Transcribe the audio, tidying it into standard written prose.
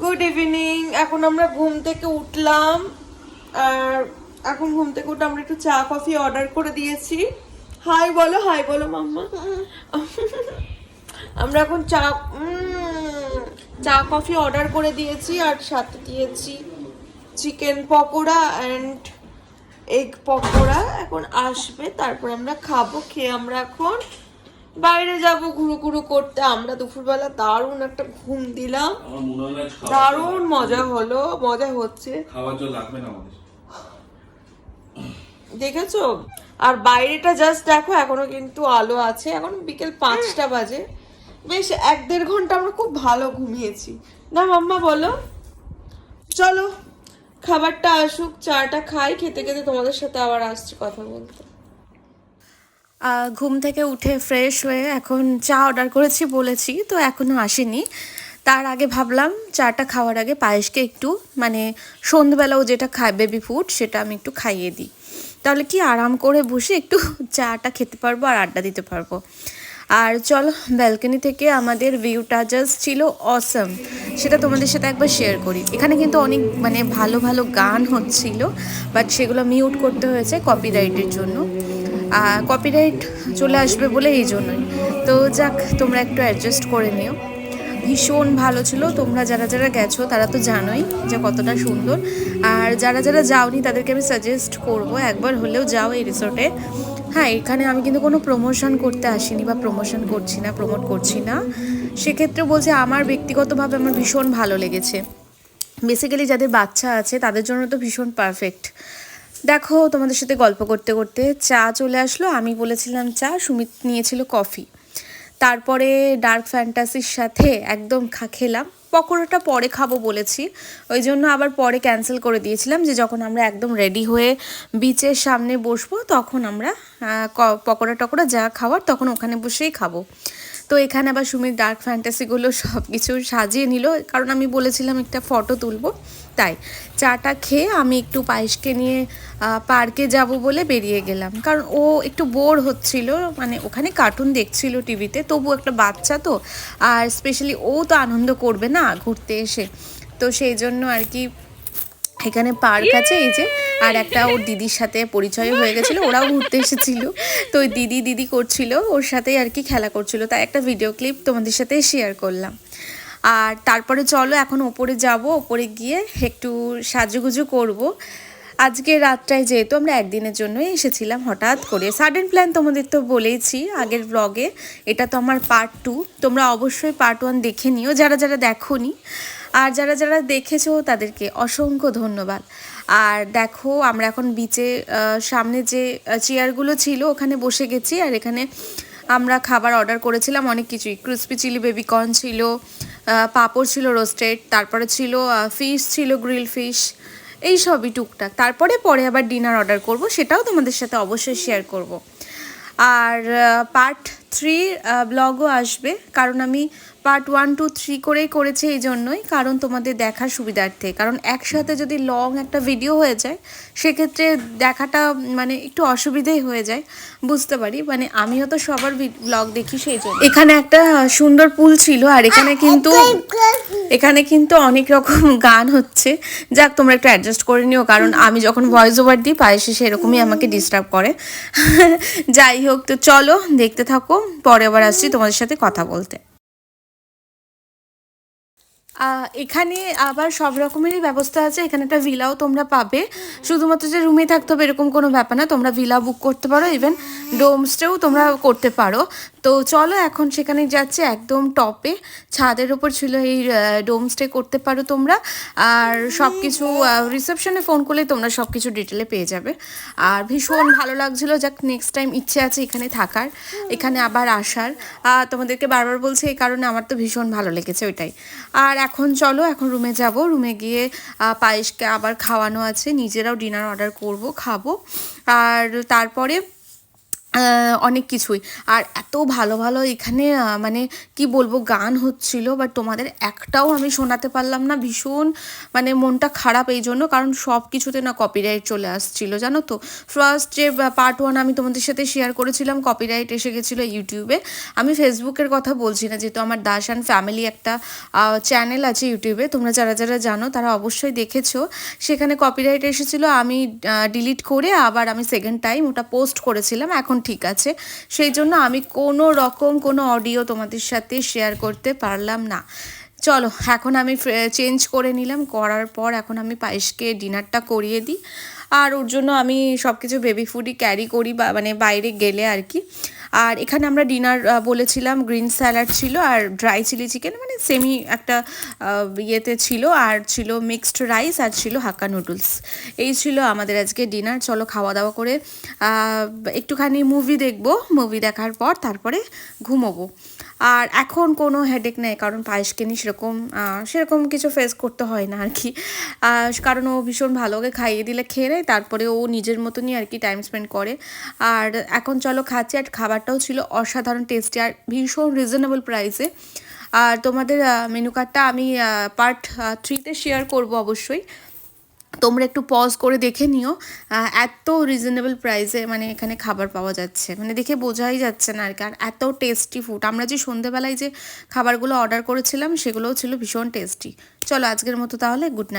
Good evening. এখন আমরা ঘুম থেকে উঠলাম, আর এখন ঘুম থেকে উঠে আমরা একটু চা কফি অর্ডার করে দিয়েছি। হাই বলো, হাই বলো মাম্মা। আমরা এখন চা কফি অর্ডার করে দিয়েছি, আর সাথে দিয়েছি chicken pakora and egg pakora. এখন আসবে, তারপর আমরা খাবো। খেয়ে আমরা এখন বাইরে যাব ঘুরু ঘুরু করতে। আমরা দুপুরবেলা দারুণ একটা ঘুম দিলাম, দারুণ মজা হলো, মজা হচ্ছে। খাওয়ার জন্য লাগবে না আমাদের, দেখেছো? আর বাইরেটা জাস্ট দেখো, এখনো কিন্তু আলো আছে। এখন বিকেল 5টা বাজে। বেশ 1-1.5 ঘন্টা আমরা খুব ভালো ঘুমিয়েছি না মাম্মা, বলো? চলো খাবারটা আসুক, চাটা খাই, খেতে খেতে তোমাদের সাথে আবার আসছি কথা বলতে। ঘুম থেকে উঠে ফ্রেশ হয়ে এখন চা অর্ডার করেছি বলেছি, তো এখনও আসেনি। তার আগে ভাবলাম চাটা খাওয়ার আগে পায়েসকে একটু মানে সন্ধ্যেবেলাও যেটা খায় বেবি ফুড, সেটা আমি একটু খাইয়ে দিই। তাহলে কি আরাম করে বসে একটু চাটা খেতে পারবো আর আড্ডা দিতে পারবো। আর চলো, ব্যালকনি থেকে আমাদের ভিউটা জাস্ট ছিল অসম, সেটা তোমাদের সাথে একবার শেয়ার করি। এখানে কিন্তু অনেক মানে ভালো ভালো গান হচ্ছিল, বাট সেগুলো মিউট করতে হয়েছে কপিরাইটের জন্য। কপিরাইট চলে আসবে বলে এই জন্যই। তো যাক, তোমরা একটু অ্যাডজাস্ট করে নিও। ভীষণ ভালো ছিল। তোমরা যারা যারা গেছো তারা তো জানোই যে কতটা সুন্দর, আর যারা যারা যাওনি তাদেরকে আমি সাজেস্ট করব একবার হলেও যাও এই রিসোর্টে। হ্যাঁ, এখানে আমি কিন্তু কোনো প্রমোশন করতে আসিনি বা প্রমোট করছি না। সেক্ষেত্রে বলছি আমার ব্যক্তিগতভাবে আমার ভীষণ ভালো লেগেছে। বেসিক্যালি যাদের বাচ্চা আছে তাদের জন্য তো ভীষণ পারফেক্ট। দেখো, তোমাদের সাথে গল্প করতে করতে চা চলে আসলো। আমি বলেছিলাম চা, সুমিত নিয়েছিল কফি। তারপরে ডার্ক ফ্যান্টাসির সাথে একদম খেলাম। পকোড়াটা পরে খাবো বলেছি, ওই জন্য আবার পরে ক্যান্সেল করে দিয়েছিলাম, যে যখন আমরা একদম রেডি হয়ে বিচের সামনে বসবো তখন আমরা পকোড়া টকোড়া যা খাওয়ার তখন ওখানে বসেই খাবো। তো এখানে আবার সুমির ডার্ক ফ্যান্টাসিগুলো সব কিছু সাজিয়ে নিল, কারণ আমি বলেছিলাম একটা ফটো তুলবো। তাই চাটা খেয়ে আমি একটু পায়েসকে নিয়ে পার্কে যাব বলে বেরিয়ে গেলাম, কারণ ও একটু বোর হচ্ছিল, মানে ওখানে কার্টুন দেখছিল টিভিতে, তবু একটা বাচ্চা তো, আর স্পেশালি ও তো আনন্দ করবে না ঘুরতে এসে। তো সেই জন্য আর কি এখানে পার্ক আছে এই যে, আর একটা ওর দিদির সাথে পরিচয় হয়ে গেছিলো, ওরাও ঘুরতে এসেছিল। তো ওই দিদি দিদি করছিল ওর সাথেই আর কি, খেলা করছিল, তাই একটা ভিডিও ক্লিপ তোমাদের সাথে শেয়ার করলাম। আর তারপরে চলো এখন ওপরে যাব, ওপরে গিয়ে একটু সাজুগুজু করব। আজকে রাতটায় যেহেতু আমরা একদিনের জন্যই এসেছিলাম, হঠাৎ করে সাডেন প্ল্যান, তোমাদের তো বলেইছি আগের ব্লগে। এটা তো আমার পার্ট 2, তোমরা অবশ্যই পার্ট 1 দেখে নিও যারা যারা দেখোনি, আর যারা যারা দেখেছো তাদেরকে অসংখ্য ধন্যবাদ। আর দেখো, আমরা এখন বিচে সামনে যে চেয়ারগুলো ছিল ওখানে বসে গেছি, আর এখানে আমরা খাবার অর্ডার করেছিলাম অনেক কিছুই। ক্রিসপি চিলি বেবিকর্ন ছিল, পাঁপড় ছিল রোস্টেড, তারপরে ছিল ফিশ ছিল, গ্রিল ফিশ, এই সবই টুকটাক। তারপরে পরে আবার ডিনার অর্ডার করব, সেটাও তোমাদের সাথে অবশ্যই শেয়ার করব। আর পার্ট 3 ব্লগও আসবে, কারণ আমি পার্ট 1, 2, 3 করেই করেছি এই জন্যই, কারণ তোমাদের দেখার সুবিধার্থে। কারণ একসাথে যদি লং একটা ভিডিও হয়ে যায় সেক্ষেত্রে দেখাটা মানে একটু অসুবিধাই হয়ে যায়, বুঝতে পারি, মানে আমিও তো সবার ব্লগ দেখি সেই জন্য। এখানে একটা সুন্দর পুল ছিল, আর এখানে কিন্তু অনেক রকম গান হচ্ছে। যাক, তোমরা একটু অ্যাডজাস্ট করে নিও, কারণ আমি যখন ভয়েস ওভার দিই পায়েসে সেরকমই আমাকে ডিস্টার্ব করে। যাই হোক, তো চলো দেখতে থাকো, পরে আবার আসছি তোমাদের সাথে কথা বলতে। এখানে আবার সব রকমেরই ব্যবস্থা আছে। এখানে একটা ভিলাও তোমরা পাবে, শুধুমাত্র যে রুমে থাকতে হবে এরকম কোনো ব্যাপার না, তোমরা ভিলা বুক করতে পারো, ইভেন ডোমস্টেও তোমরা করতে পারো। তো চলো এখন সেখানে যাচ্ছে, একদম টপে ছাদের ওপর ছিল এই ডোমস্টে করতে পারো তোমরা। আর সব কিছু রিসেপশনে ফোন করলে তোমরা সব কিছু ডিটেলে পেয়ে যাবে। আর ভীষণ ভালো লাগছিলো, যাক নেক্সট টাইম ইচ্ছে আছে এখানে থাকার, এখানে আবার আসার। তোমাদেরকে বারবার বলছি এই কারণে, আমার তো ভীষণ ভালো লেগেছে ওইটাই। আর এখন চলো, এখন রুমে যাব, রুমে গিয়ে পায়েসকে আবার খাওয়ানো আছে, নিজেরাও ডিনার অর্ডার করব, খাবো। আর তারপরে অনেক কিছুই। আর এত ভালো ভালো এখানে মানে কি বলবো গান হচ্ছিল, বাট তোমাদের একটাও আমি শোনাতে পারলাম না। ভীষণ মানে মনটা খারাপ এই জন্য, কারণ সব কিছুতে না কপিরাইট চলে আসছিল জানো তো। ফার্স্ট যে পার্ট 1 আমি তোমাদের সাথে শেয়ার করেছিলাম, কপিরাইট এসে গেছিলো ইউটিউবে। আমি ফেসবুকের কথা বলছি না, যেহেতু আমার দাস অ্যান্ড ফ্যামিলি একটা চ্যানেল আছে ইউটিউবে, তোমরা যারা যারা জানো তারা অবশ্যই দেখেছো। সেখানে কপিরাইট এসেছিলো, আমি ডিলিট করে আবার আমি সেকেন্ড টাইম ওটা পোস্ট করেছিলাম, এখন ঠিক আছে। সেই জন্য আমি কোনো রকম কোনো অডিও তোমাদের সাথে শেয়ার করতে পারলাম না। চলো এখন আমি চেঞ্জ করে নিলাম, করার পর এখন আমি পায়েসকে ডিনারটা করিয়ে দিই। আর ওর জন্য আমি সব কিছু বেবি ফুডই ক্যারি করি, বা মানে বাইরে গেলে আর কি। আর এখানে আমরা ডিনার বলেছিলাম গ্রিন স্যালাড ছিল আর ড্রাই চিলি চিকেন, মানে সেমি একটা ইয়েতে ছিল, আর ছিল মিক্সড রাইস, আর ছিল হাক্কা নুডলস। এই ছিল আমাদের আজকে ডিনার। চলো খাওয়া দাওয়া করে একটুখানি মুভি দেখবো, মুভি দেখার পর তারপরে ঘুমোবো। আর এখন কোনো হেডেক নেই, কারণ পায়েসকে নিয়ে সেরকম কিছু ফেস করতে হয় না আর কি। কারণ ও ভীষণ ভালো করে খাইয়ে দিলে খেয়ে নেয়, তারপরে ও নিজের মতনই আর কি টাইম স্পেন্ড করে। আর এখন চলো খাচ্ছি, আর খাবারটাও ছিল অসাধারণ টেস্টি আর ভীষণ রিজনেবল প্রাইসে। আর তোমাদের মেনু কার্ডটা আমি পার্ট 3-তে শেয়ার করব অবশ্যই, তোমরা একটু পজ করে দেখে নিও। এত রিজনেবল প্রাইসে মানে এখানে খাবার পাওয়া যাচ্ছে, মানে দেখে বোঝাই যাচ্ছে না আর কি। আর এত টেস্টি ফুড, আমরা যে সন্ধেবেলায় যে খাবারগুলো অর্ডার করেছিলাম সেগুলোও ছিল ভীষণ টেস্টি। চলো আজকের মতো তাহলে গুড নাইট।